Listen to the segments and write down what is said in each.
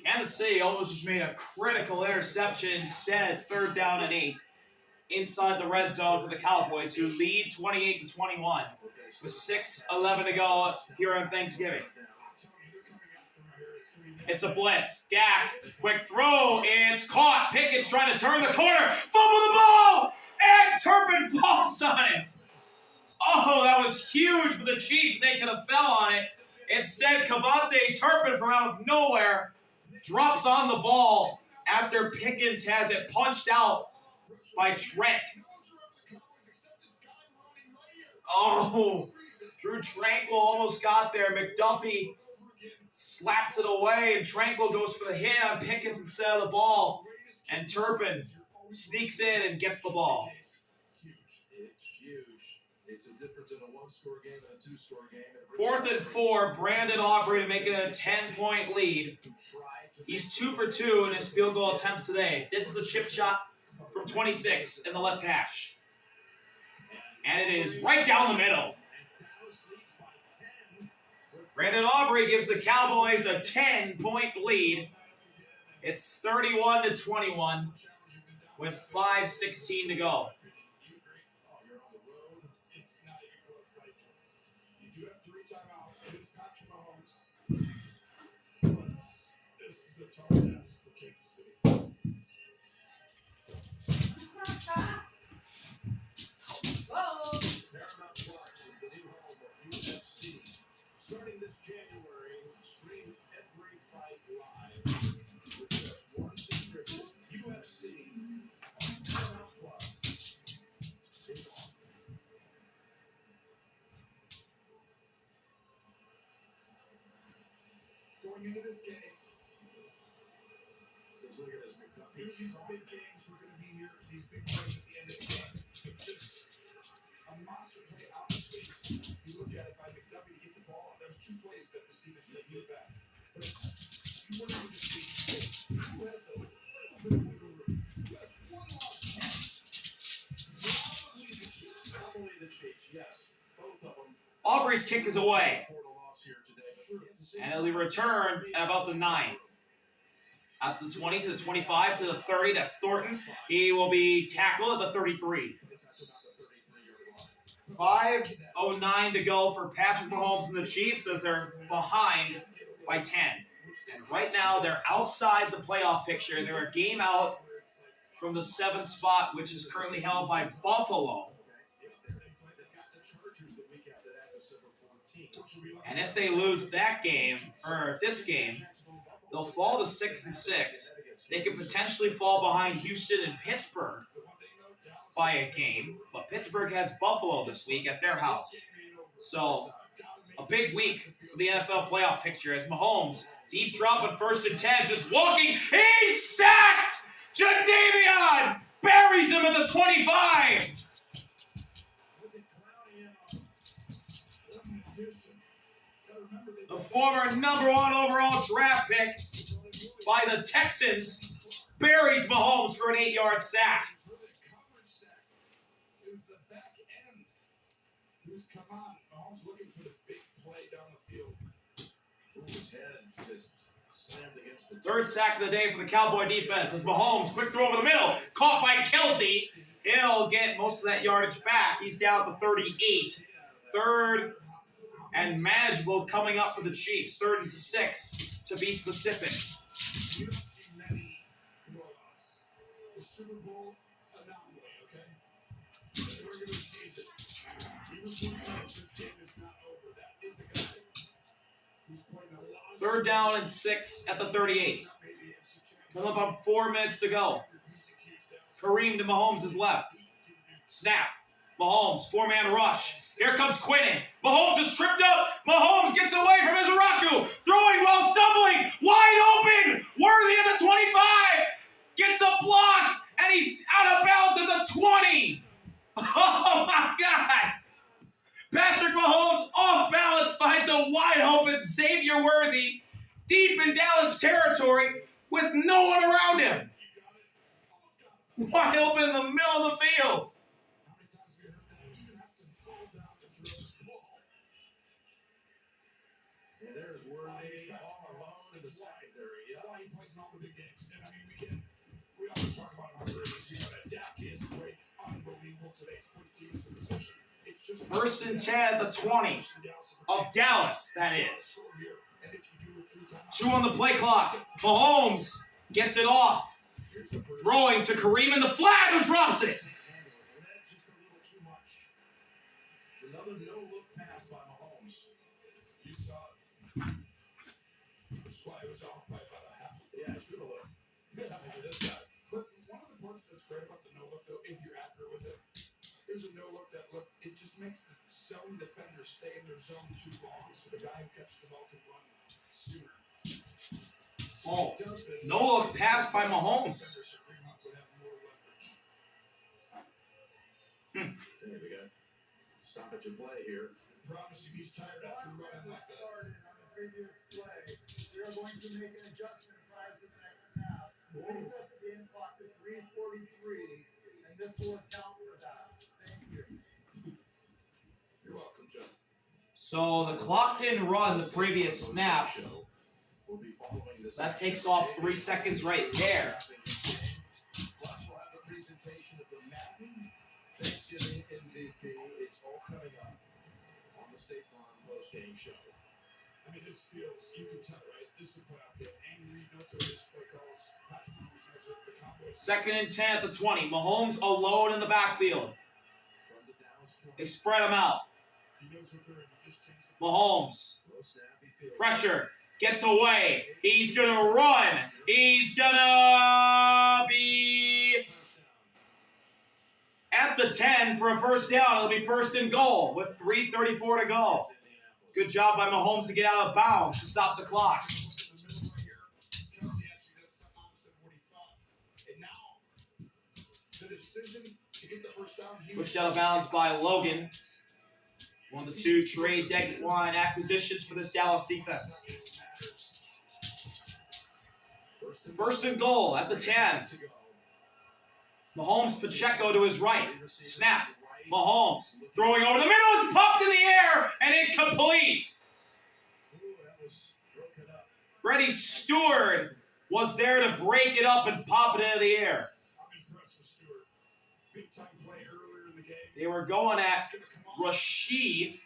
Kansas City almost just made a critical interception. Instead, it's 3rd down and 8 inside the red zone for the Cowboys, who lead 28-21 with 6:11 to go here on Thanksgiving. It's a blitz. Dak, quick throw, and it's caught. Pickett's trying to turn the corner. Fumble the ball, and Turpin falls on it. Oh, that was huge for the Chiefs. They could have fell on it. Instead, Cavante Turpin from out of nowhere drops on the ball after Pickens has it punched out by Trent. Oh, Drew Tranquil almost got there. McDuffie slaps it away, and Tranquil goes for the hit on Pickens instead of the ball. And Turpin sneaks in and gets the ball. It's a difference in a 1-score game and a 2-score game. 4th and 4, Brandon Aubrey to make it a 10-point lead. He's 2 for 2 in his field goal attempts today. This is a chip shot from 26 in the left hash. And it is right down the middle. Brandon Aubrey gives the Cowboys a 10-point lead. It's 31-21 with 5:16 to go. Starting this January, stream every fight live with just one subscription. UFC on Paramount Plus. Going into this game, because look at this, McDuffie. These big games, we're going to be here. These big plays at the end of the game. Just a monster play out the sweep. If you look at it by McDuffie to get the ball, there was 2 plays that this defense played really bad. But you want to just see who has the little bit of wiggle room. You have one lost pass. Probably the Chiefs, yes. Both of them. Aubrey's kick is away. And it'll be returned at about the 9. Out to the 20, to the 25, to the 30. That's Thornton. He will be tackled at the 33. 5:09 to go for Patrick Mahomes and the Chiefs as they're behind by 10. And right now, they're outside the playoff picture. They're a game out from the 7th spot, which is currently held by Buffalo. And if they lose that game, or this game, they'll fall to 6-6. They could potentially fall behind Houston and Pittsburgh by a game, but Pittsburgh has Buffalo this week at their house. So, a big week for the NFL playoff picture as Mahomes, deep drop on 1st and 10, just walking. He's sacked! Jadeveon buries him at the 25. The former number 1 overall draft pick by the Texans buries Mahomes for an 8-yard sack. Come on, Mahomes looking for the big play down the field. His head just slammed against the 3rd sack of the day for the Cowboy defense as Mahomes, quick throw over the middle, caught by Kelsey. He'll get most of that yardage back. He's down at the 38. 3rd and manageable coming up for the Chiefs. 3rd and 6 to be specific. You don't see many blowouts. The Super Bowl anomaly, okay? The regular season. This game is not over. That is a guy who's playing a lot. 3rd down and 6 at the 38. Coming up on 4 minutes to go. Kareem to Mahomes' left. Snap. Mahomes, 4-man rush. Here comes Quinnen. Mahomes is tripped up. Mahomes gets away from Izaraku. Throwing while stumbling. Wide open. Worthy at the 25. Gets a block. And he's out of bounds at the 20. Oh, my God. Patrick Mahomes, off balance, finds a wide open Xavier Worthy deep in Dallas territory with no one around him. Wide open in the middle of the field. And there's Worthy the secondary. That's why he plays in all the big games. And I mean, we always talk about how great he is. That Dak is played unbelievable today. He's put teams in position. It's just First and 10 at the 20 of Dallas, that is. 2 on the play clock. Mahomes gets it off. Throwing to Kareem in the flat, who drops it. That's just a little too much. Another no-look pass by Mahomes. You saw it. That's why it was off by about a half a foot. Yeah, I should have looked. This guy. But one of the parts that's great about the no-look, though, if you're accurate with it, there's a no-look that look. It just makes the zone defender stay in their zone too long, so the guy who catches the ball can run sooner. Oh, no-look pass by Mahomes. There we go. Stop at your play here. I promise you, he's tired after running like that. On the previous play, we are going to make an adjustment prior to the next snap. Please set the game clock to 3:43, and this will account for that. Thank you. You're welcome, John. So the clock didn't run the previous snap. So that takes off 3 seconds right there. Plus, we'll have the presentation of the Madden Thanksgiving MVP. It's all coming up on the State Farm post-game show. I mean, this feels, you can tell, right? This is a playoff game. Andy Reid knows what his play calls. Patrick Mahomes knows what the Cowboys. Second and 10 at the 20. Mahomes alone in the backfield. From the Dallas 20. They spread him out. He knows what they're in. He just changed the Mahomes. low snap. He feels Pressure. Gets away. He's going to run. He's going to be at the 10 for a first down. It'll be first and goal with 3:34 to go. Good job by Mahomes to get out of bounds to stop the clock. Pushed out of bounds by Logan. One of the 2 trade deadline acquisitions for this Dallas defense. First and goal at the 10. Mahomes, Pacheco to his right. Snap. Mahomes throwing over the middle. It's popped in the air and incomplete. Freddie Stewart was there to break it up and pop it into the air. I'm impressed with Stewart. Big time play earlier in the game. They were going at Rashid,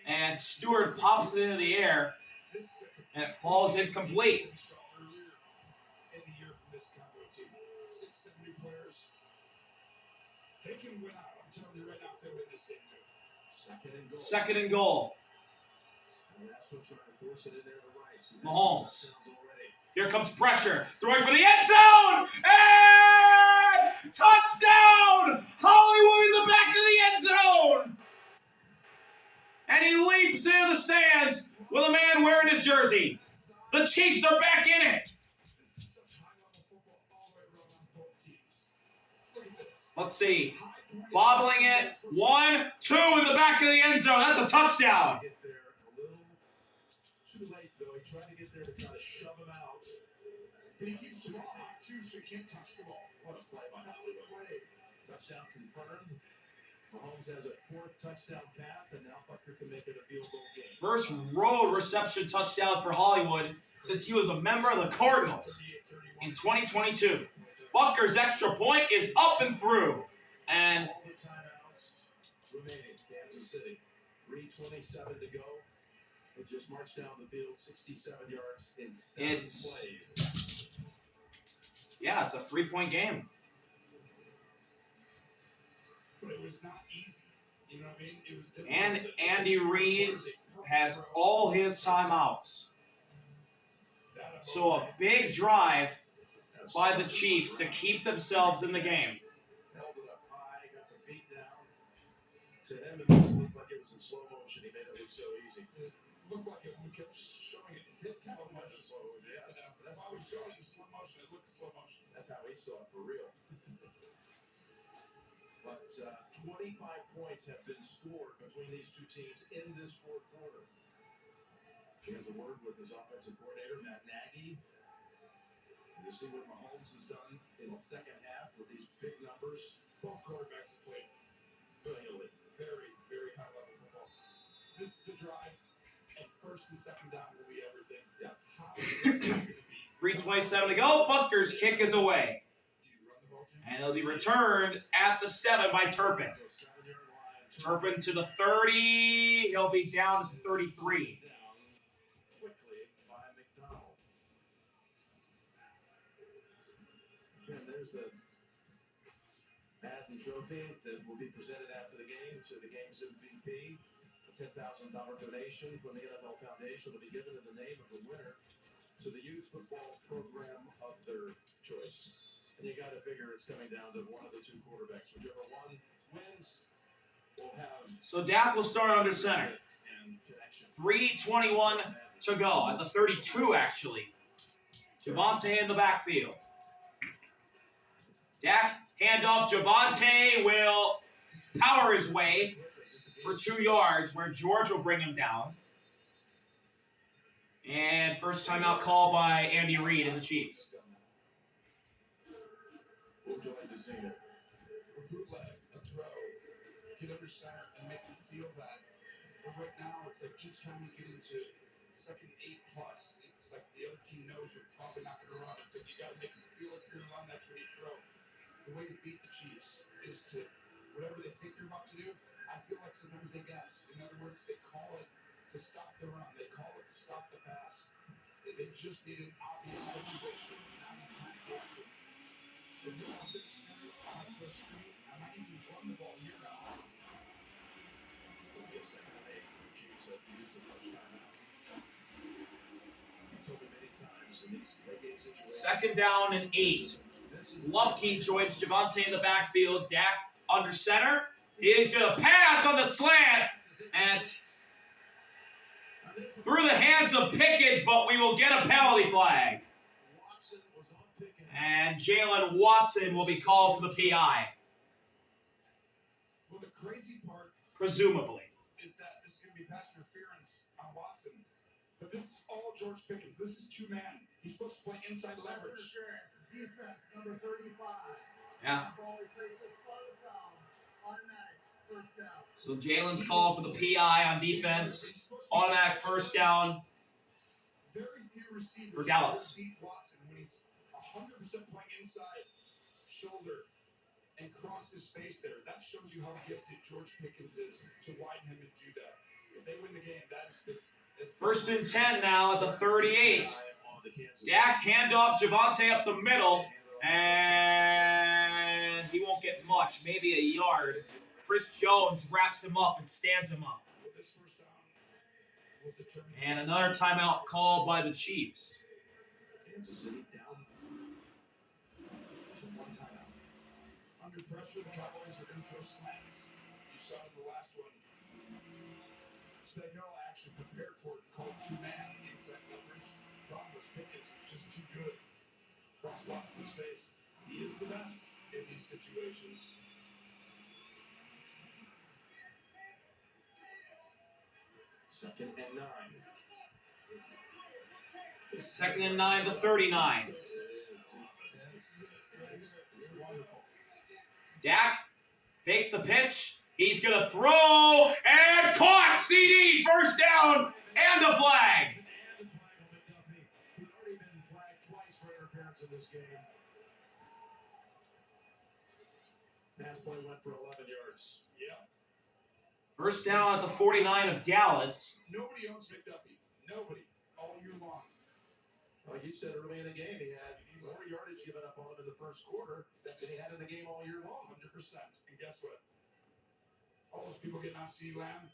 and Stewart pops it into the air, and it falls incomplete. In the year from this Cowboy team, 6, 7 new players. They can win out. I'm telling you right now, if they win this game, too. Second and goal. And that's what trying to force it in there to Rice. Mahomes. Here comes pressure. Throwing for the end zone. And touchdown! Hollywood in the back of the end zone. And he leaps into the stands with a man wearing his jersey. The Chiefs are back in it. This is such high-level football all the way around on both teams. Look at this. Let's see. Bobbling it. 1, 2 in the back of the end zone. That's a touchdown. Get there a little too late, though. He tried to get there to try to shove him out. But he keeps the ball high, too, so he can't touch the ball. What a play by Hollywood. Touchdown confirmed. Mahomes has a 4th touchdown pass, and now Butker can make it a field goal game. First road reception touchdown for Hollywood since he was a member of the Cardinals in 2022. Butker's extra point is up and through. And All the timeouts remaining. Kansas City, 3:27 to go. They just marched down the field 67 yards in 7 plays. yeah, it's a 3-point game. But it was not easy. You know what I mean? It was difficult. And Andy Reid has all his timeouts. So a big drive by the Chiefs to keep themselves in the game. Held it up high, got the feet down. To him, it just looked like it was in slow motion. He made it look so easy. It looked like it when we kept showing it. It did kind of much in slow motion. Yeah, I know. But that's why we showed it in slow motion. It looked slow motion. That's how he saw it for real. But 25 points have been scored between these 2 teams in this 4th quarter. He has a word with his offensive coordinator, Matt Nagy. You see what Mahomes has done in the second half with these big numbers. Both quarterbacks have played brilliantly. Very, very high-level football. This is the drive, and first and second down will be everything. Yeah. How 3:27 to go. Buckner's kick is away. And it'll be returned at the 7 by Turpin. Turpin to the 30. He'll be down to the 33. Quickly by McDonald. Again, there's the Madden Trophy that will be presented after the game to the game's MVP. A $10,000 donation from the NFL Foundation will be given in the name of the winner to the youth football program of their choice. And you got to figure it's coming down to one of the two quarterbacks. Whichever one wins will have. So Dak will start under center. 3:21 to go at the 32, actually. Javonte in the backfield. Dak, handoff. Javonte will power his way for 2 yards, where George will bring him down. And first timeout call by Andy Reid and the Chiefs. What would you like to see there? A bootleg, a throw, get under center and make them feel that. But right now, it's like each time you get into second 8+, it's like the other team knows you're probably not going to run. It's like you got to make them feel like you're going to run. That's when you throw. The way to beat the Chiefs is to, whatever they think you're about to do, I feel like sometimes they guess. In other words, they call it to stop the run. They call it to stop the pass. They just need an obvious situation. Now you kind of get to it. So this specific scenario, I might go screen. I might even run the ball here now. It'll be a second and 8 for the Chiefs if you use the first time out. You've told me many times in these late game situations. Second down and 8. Lupke joins Javonte in the backfield. Dak under center. He's going to pass on the slant. And it's through the hands of Pickens, but we will get a penalty flag. And Jalen Watson will be called for the PI. Well, the crazy part Presumably. is that this is going to be pass interference on Watson. But this is all George Pickens. This is two-man. He's supposed to play inside leverage. Defense, number 35. Yeah. Ball, he places down. Automatic first down. So Jalen's call for the PI on defense. Automatic first down Very few receivers for Dallas. beat Watson when he's 100% playing inside shoulder and cross his face there. That shows you how gifted George Pickens is to widen him and do that. If they win the game, that's the First and 10 now at the 38. Dak handoff, Javonte up the middle, and he won't get much, maybe a yard. Chris Jones wraps him up and stands him up. And another timeout called by the Chiefs. Kansas City down to one timeout. Under pressure, the Cowboys are going to throw slants. You saw in the last one. Spagnuolo actually prepared for it and called two-man inside leverage. Problem was Pickens was just too good. Cross Watson's face. He is the best in these situations. Second and 9. Second and 9 to 39. Dak fakes the pitch. He's going to throw and caught. CD, first down and a flag. And a flag on McDuffie, who'd already been flagged twice for interference in this game. Pass play went for 11 yards. Yeah. First down at the 49 of Dallas. Nobody owns McDuffie. Nobody. All year long. Like you said early in the game, he had more yardage given up on him in the first quarter than he had in the game all year long. 100%. And guess what? All those people getting on CeeDee Lamb,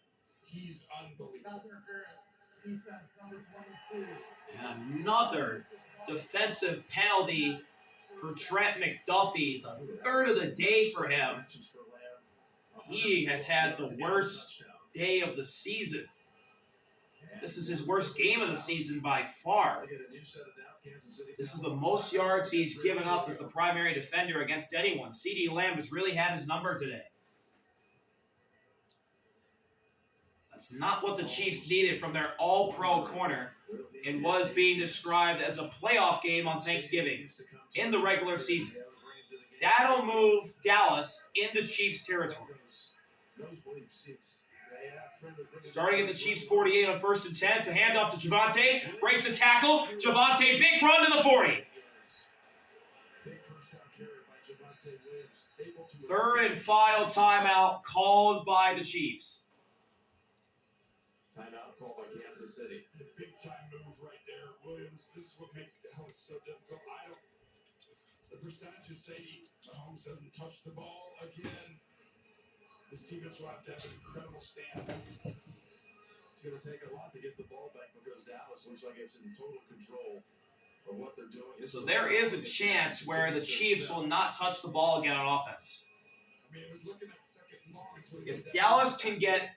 he's unbelievable. Pass interference. Defense, number 22. And another defensive penalty for Trent McDuffie. The third of the day for him. He has had the worst day of the season. This is his worst game of the season by far. This is the most yards he's given up as the primary defender against anyone. CeeDee Lamb has really had his number today. That's not what the Chiefs needed from their all-pro corner. It was being described as a playoff game on Thanksgiving in the regular season. That'll move Dallas into Chiefs territory. Nosebleed seats. They Starting at the Chiefs' 48 on 1st and 10. It's a handoff to Javonte. Breaks a tackle. Javonte, big run to the 40. Third and final timeout called by the Chiefs. Timeout called by Kansas City. Big time move right there, Williams. This is what makes Dallas so difficult. The percentages say Mahomes doesn't touch the ball again. This defense will have to have an incredible stand. It's going to take a lot to get the ball back because Dallas looks like it's in total control of what they're doing. So there is a chance where the Chiefs will not touch the ball again on offense. I mean, it was looking at second and long. If Dallas can get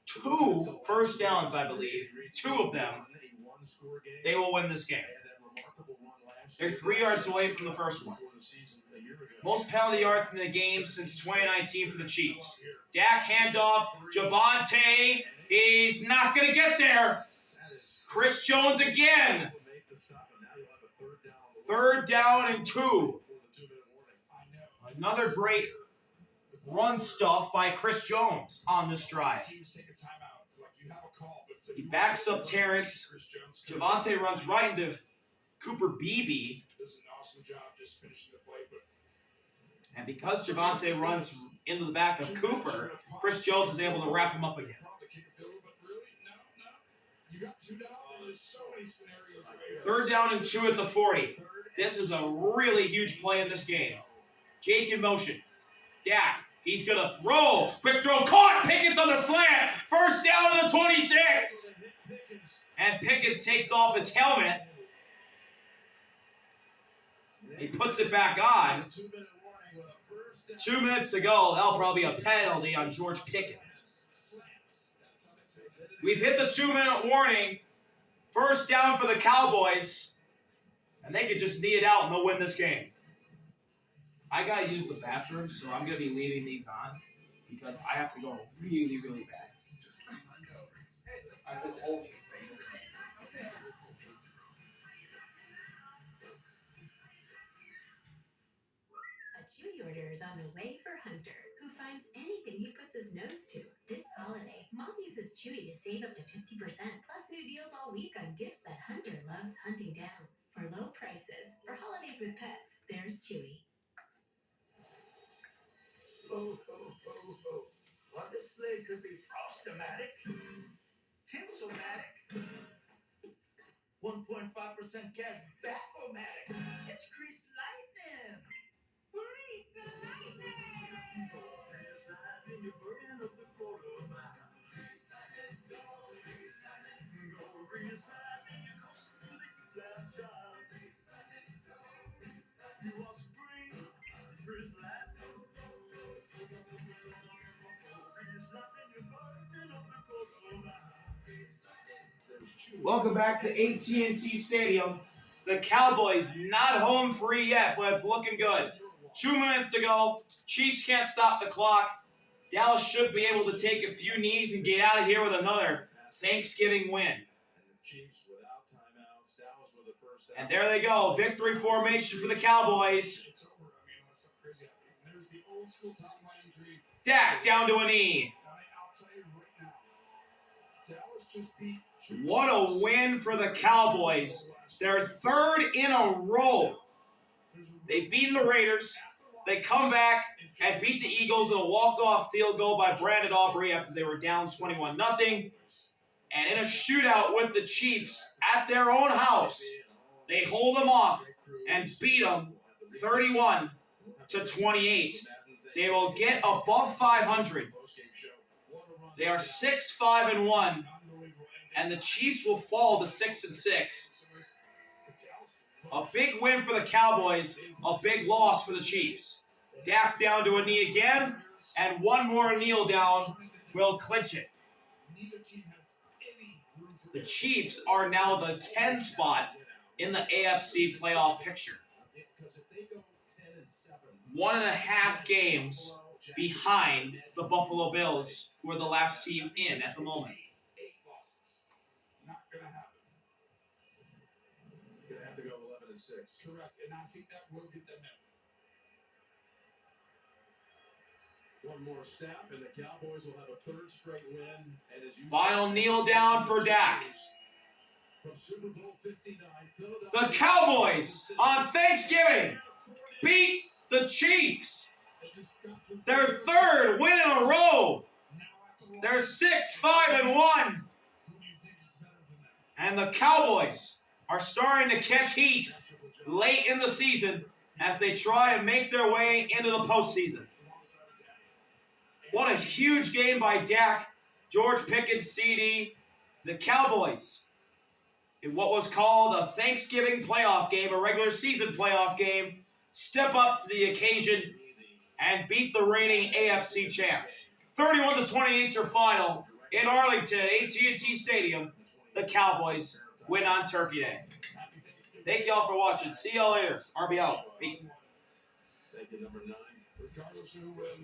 2 first downs, I believe, 2 of them, they will win this game. They're 3 yards away from the first one. Most penalty yards in the game since 2019 for the Chiefs. Dak handoff, Javonte, he's not going to get there. Chris Jones again. 3rd down and 2. Another great run stuff by Chris Jones on this drive. He backs up Terrence. Javonte runs right into Cooper Beebe. And because Javonte runs into the back of Cooper, Chris Jones is able to wrap him up again. 3rd down and 2 at the 40. This is a really huge play in this game. Jake in motion. Dak. He's going to throw. Quick throw. Caught. Pickens on the slant. 1st down to the 26. And Pickens takes off his helmet. He puts it back on. 2 minutes to go. That'll probably be a penalty on George Pickens. We've hit the 2-minute warning. 1st down for the Cowboys. And they could just knee it out and they'll win this game. I gotta use the bathroom, so I'm gonna be leaving these on because I have to go really, really bad. I've been holding this thing. A Chewy order is on the way for Hunter, who finds anything he puts his nose to. This holiday, Mom uses Chewy to save up to 50%, plus new deals all week on gifts that Hunter loves hunting down. For low prices, for holidays with pets, there's Chewy. Oh, oh, oh, oh. Well, this sleigh could be Frostomatic, Tinselmatic, 1.5% cash back-o-matic. It's Grease Lightning. Grease Lightning. Grease Lightning, you're burning up the quarter mile. Grease Lightning, go, Grease Lightning. Go, Grease Lightning, you're coasting through the flat jobs. Grease Lightning, go, Grease Lightning. You want spring? Grease Lightning. Welcome back to AT&T Stadium. The Cowboys not home free yet, but it's looking good. 2 minutes to go. Chiefs can't stop the clock. Dallas should be able to take a few knees and get out of here with another Thanksgiving win. And there they go. Victory formation for the Cowboys. Dak down to a knee. What a win for the Cowboys. Their 3rd in a row. They beat the Raiders. They come back and beat the Eagles in a walk-off field goal by Brandon Aubrey after they were down 21-0. And in a shootout with the Chiefs at their own house, they hold them off and beat them 31-28. They will get above 500. They are 6-5-1, and the Chiefs will fall to 6-6. A big win for the Cowboys, a big loss for the Chiefs. Dak down to a knee again, and one more kneel down will clinch it. The Chiefs are now the 10 spot in the AFC playoff picture. 1.5 games behind the Buffalo Bills, who are the last team in at the moment. Not going to happen. You're going to have to go 11-6. Correct, and I think that will get them in. One more step, and the Cowboys will have a third straight win. And as you Final kneel down for Dak. From Super Bowl 59, The Cowboys on Thanksgiving beat the Chiefs. Their third win in a row. They're 6-5-1. And the Cowboys are starting to catch heat late in the season as they try and make their way into the postseason. What a huge game by Dak, George Pickens, CD. The Cowboys, in what was called a Thanksgiving playoff game, a regular season playoff game, step up to the occasion and beat the reigning AFC champs. 31-28 your final in Arlington at AT&T Stadium. The Cowboys win on Turkey Day. Thank y'all for watching. See y'all later. RB out. Peace. Thank you, number 9. Regardless who wins.